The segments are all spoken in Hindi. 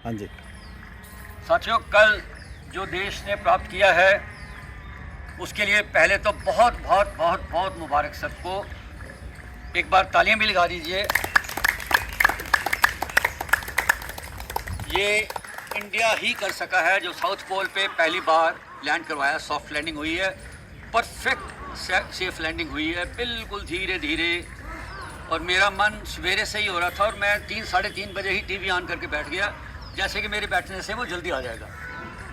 हाँ जी। साथियों, कल जो देश ने प्राप्त किया है उसके लिए पहले तो बहुत बहुत बहुत बहुत मुबारक सबको। एक बार तालियां भी लगा दीजिए। ये इंडिया ही कर सका है जो साउथ पोल पे पहली बार लैंड करवाया। सॉफ्ट लैंडिंग हुई है, परफेक्ट सेफ लैंडिंग हुई है, बिल्कुल धीरे धीरे। और मेरा मन सवेरे से ही हो रहा था और मैं 3-3:30 बजे ही टीवी ऑन करके बैठ गया, जैसे कि मेरे बैठने से वो जल्दी आ जाएगा।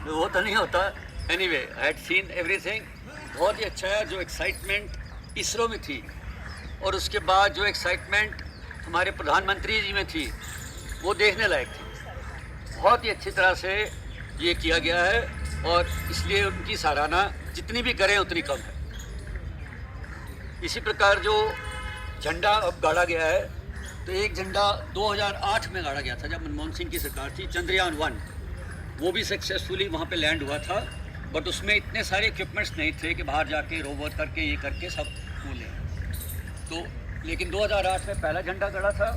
वो तो नहीं होता। Anyway, I had seen everything. बहुत ही अच्छा है। जो एक्साइटमेंट इसरो में थी और उसके बाद जो एक्साइटमेंट हमारे प्रधानमंत्री जी में थी, वो देखने लायक थी। बहुत ही अच्छी तरह से ये किया गया है और इसलिए उनकी सराहना जितनी भी करें उतनी कम है। इसी प्रकार जो झंडा अब गाड़ा गया है, तो एक झंडा 2008 में गाड़ा गया था जब मनमोहन सिंह की सरकार थी, चंद्रयान 1। वो भी सक्सेसफुली वहाँ पे लैंड हुआ था, बट उसमें इतने सारे इक्विपमेंट्स नहीं थे कि बाहर जाके रोबोट करके ये करके सब वो लें। तो लेकिन 2008 में पहला झंडा गड़ा था,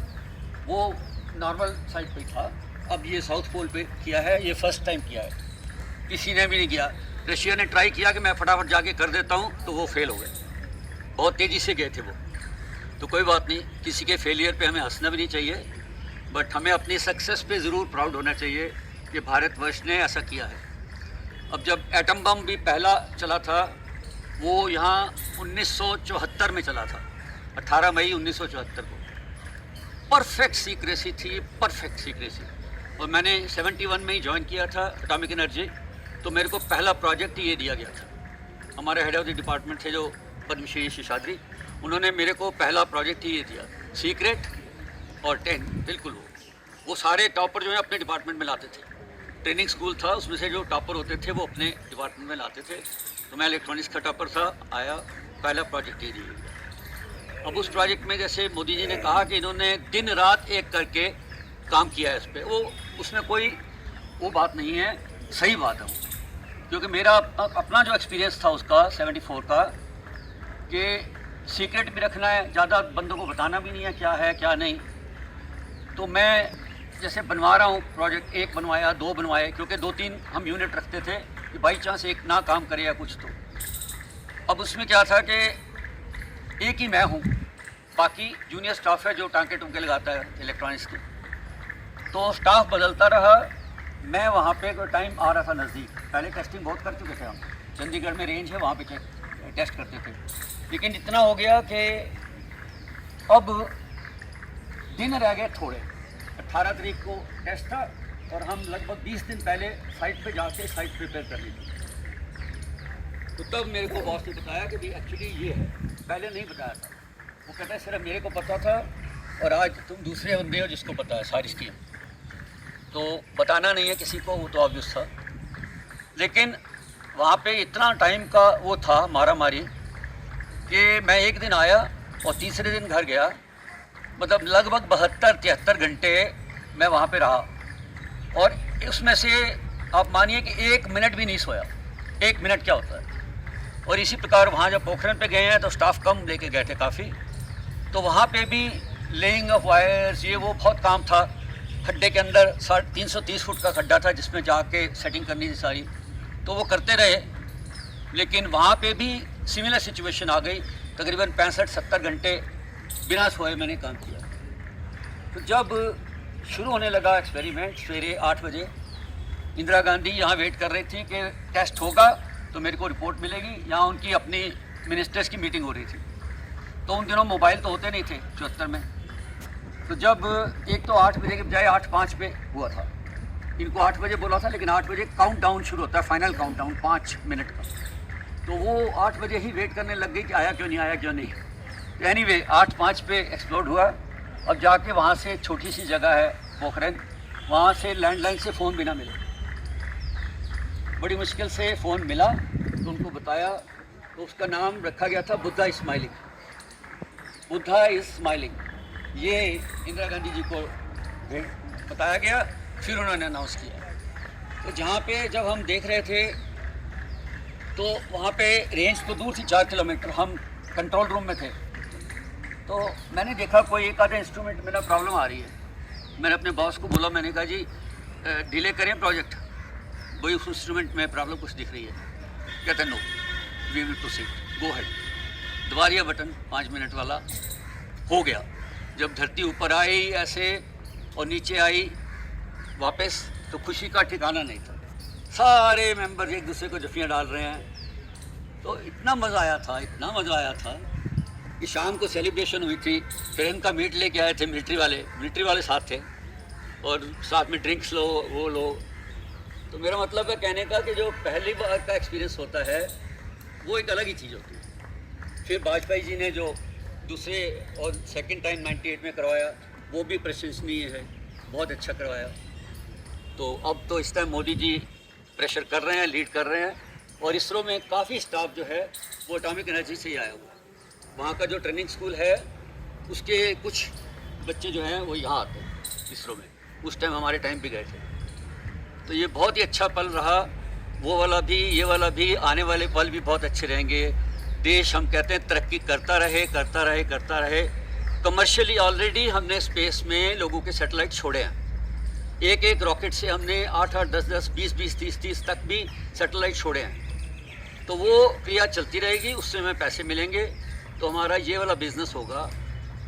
वो नॉर्मल साइड पे था। अब ये साउथ पोल पे किया है, ये फर्स्ट टाइम किया है, किसी ने भी नहीं किया। रशिया ने ट्राई किया कि मैं फटाफट जाके कर देता हूँ, तो वो फेल हो गए। बहुत तेज़ी से गए थे वो। तो कोई बात नहीं, किसी के फेलियर पे हमें हंसना भी नहीं चाहिए, बट हमें अपनी सक्सेस पे ज़रूर प्राउड होना चाहिए कि भारतवर्ष ने ऐसा किया है। अब जब एटम बम भी पहला चला था, वो यहाँ 1974 में चला था, 18 मई 1974 को। परफेक्ट सीक्रेसी थी, परफेक्ट सीक्रेसी। और मैंने 71 में ही ज्वाइन किया था एटॉमिक एनर्जी, तो मेरे को पहला प्रोजेक्ट ये दिया गया था। हमारे हेड ऑफ द डिपार्टमेंट थे जो पद्मश्री शेषाद्री, उन्होंने मेरे को पहला प्रोजेक्ट ही ये दिया, सीक्रेट और 10। बिल्कुल वो सारे टॉपर जो है अपने डिपार्टमेंट में लाते थे। ट्रेनिंग स्कूल था, उसमें से जो टॉपर होते थे वो अपने डिपार्टमेंट में लाते थे। तो मैं इलेक्ट्रॉनिक्स का टॉपर था, आया, पहला प्रोजेक्ट ये दिया। अब उस प्रोजेक्ट में जैसे मोदी जी ने कहा कि इन्होंने दिन रात एक करके काम किया है इस पर, वो उसमें कोई वो बात नहीं है, सही बात है। क्योंकि मेरा अपना जो एक्सपीरियंस था उसका 74 का, कि सीक्रेट भी रखना है, ज़्यादा बंदों को बताना भी नहीं है क्या है क्या नहीं। तो मैं जैसे बनवा रहा हूँ प्रोजेक्ट, एक बनवाया, 2 बनवाए, क्योंकि 2-3 हम यूनिट रखते थे कि बाई चांस एक ना काम करे या कुछ। तो अब उसमें क्या था कि एक ही मैं हूँ, बाकी जूनियर स्टाफ है जो टाँके टुंके लगाता है इलेक्ट्रॉनिक्स के। तो स्टाफ बदलता रहा। मैं वहाँ पे कोई टाइम आ रहा था नज़दीक, पहले टेस्टिंग बहुत कर चुके थे हम, चंडीगढ़ में रेंज है, वहाँ पे टेस्ट करते थे। लेकिन इतना हो गया कि अब दिन रह गए थोड़े। 18 तारीख को टेस्ट था और हम लगभग 20 दिन पहले साइट पे जाके साइट प्रिपेयर कर ली थी। तो तब मेरे को बॉस ने बताया कि भाई एक्चुअली ये है, पहले नहीं बताया था। वो कहता है सिर्फ मेरे को पता था और आज तुम दूसरे बंदे हो जिसको पता है सारी स्कीम, तो बताना नहीं है किसी को, वो तो ऑब्वियस था। लेकिन वहाँ पे इतना टाइम का वो था मारा मारी कि मैं एक दिन आया और तीसरे दिन घर गया। मतलब लगभग 72-73 घंटे मैं वहाँ पे रहा और उसमें से आप मानिए कि 1 मिनट भी नहीं सोया। 1 मिनट क्या होता है। और इसी प्रकार वहाँ जब पोखरण पे गए हैं तो स्टाफ कम लेके गए थे काफ़ी, तो वहाँ पे भी लेइंग ऑफ वायर्स, ये वो बहुत काम था। खड्डे के अंदर 330 फुट का खड्डा था जिसमें जाके सेटिंग करनी थी सारी, तो वो करते रहे। लेकिन वहाँ पे भी सिमिलर सिचुएशन आ गई। तकरीबन 65-70 घंटे बिना सोए मैंने काम किया। तो जब शुरू होने लगा एक्सपेरिमेंट, सवेरे 8 बजे इंदिरा गांधी यहाँ वेट कर रही थी कि टेस्ट होगा तो मेरे को रिपोर्ट मिलेगी। यहाँ उनकी अपनी मिनिस्टर्स की मीटिंग हो रही थी, तो उन दिनों मोबाइल तो होते नहीं थे 74 में। तो जब एक तो 8 बजे के बजाय 8:05 पे हुआ था, इनको 8 बजे बोला था, लेकिन 8 बजे काउंट डाउन शुरू होता है, फाइनल काउंट डाउन 5 मिनट का। तो वो 8 बजे ही वेट करने लग गई कि आया क्यों नहीं, आया क्यों नहीं। तो एनीवे 8:05 पे एक्सप्लोड हुआ। अब जाके वहाँ से छोटी सी जगह है पोखरण, वहाँ से लैंडलाइन से फ़ोन भी ना मिले, बड़ी मुश्किल से फ़ोन मिला। तो उनको बताया, तो उसका नाम रखा गया था Buddha is smiling. Buddha is smiling, ये इंदिरा गांधी जी को बताया गया। फिर उन्होंने अनाउंस किया। तो जहाँ पे जब हम देख रहे थे तो वहाँ पे रेंज तो दूर थी 4 किलोमीटर, हम कंट्रोल रूम में थे। तो मैंने देखा कोई एक आधा इंस्ट्रूमेंट में ना प्रॉब्लम आ रही है। मैंने अपने बॉस को बोला, मैंने कहा जी डिले करें प्रोजेक्ट, वही उस इंस्ट्रूमेंट में प्रॉब्लम कुछ दिख रही है, कहते हैं no we will proceed, go head, दबा दिया बटन 5 मिनट वाला, हो गया। जब धरती ऊपर आई ऐसे और नीचे आई वापस, तो खुशी का ठिकाना नहीं था। सारे मेंबर एक दूसरे को जफियाँ डाल रहे हैं, तो इतना मज़ा आया था, इतना मज़ा आया था कि शाम को सेलिब्रेशन हुई थी। फिर इनका मीट लेके आए थे मिलिट्री वाले साथ थे, और साथ में ड्रिंक्स लो वो लो। तो मेरा मतलब है कहने का कि जो पहली बार का एक्सपीरियंस होता है वो एक अलग ही चीज़ होती है। फिर वाजपेयी जी ने जो दूसरे और सेकंड टाइम 98 में करवाया, वो भी प्रशंसनीय है, बहुत अच्छा करवाया। तो अब तो इस टाइम मोदी जी प्रेशर कर रहे हैं, लीड कर रहे हैं, और इसरो में काफ़ी स्टाफ जो है वो एटॉमिक एनर्जी से ही आया हुआ है। वहाँ का जो ट्रेनिंग स्कूल है उसके कुछ बच्चे जो हैं वो यहाँ आते हैं इसरो में, उस टाइम हमारे टाइम भी गए थे। तो ये बहुत ही अच्छा पल रहा, वो वाला भी ये वाला भी, आने वाले पल भी बहुत अच्छे रहेंगे। देश हम कहते हैं तरक्की करता रहे करता रहे करता रहे। कमर्शियली ऑलरेडी हमने स्पेस में लोगों के सैटेलाइट छोड़े हैं, एक एक रॉकेट से हमने 8-8, 10-10, 20-20, 30-30 तक भी सैटेलाइट छोड़े हैं। तो वो क्रिया चलती रहेगी, उससे हमें पैसे मिलेंगे, तो हमारा ये वाला बिज़नेस होगा।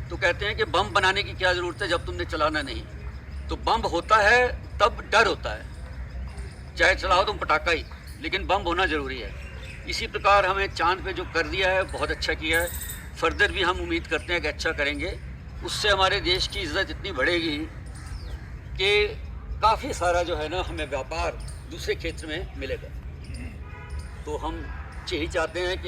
तो कहते हैं कि बम बनाने की क्या ज़रूरत है जब तुमने चलाना नहीं। तो बम होता है तब डर होता है, चाहे चलाओ तुम पटाखा ही, लेकिन बम होना ज़रूरी है। इसी प्रकार हमें चांद पे जो कर दिया है बहुत अच्छा किया है, फर्दर भी हम उम्मीद करते हैं कि अच्छा करेंगे। उससे हमारे देश की इज़्ज़त इतनी बढ़ेगी कि काफ़ी सारा जो है ना हमें व्यापार दूसरे क्षेत्र में मिलेगा। तो हम यही चाहते हैं कि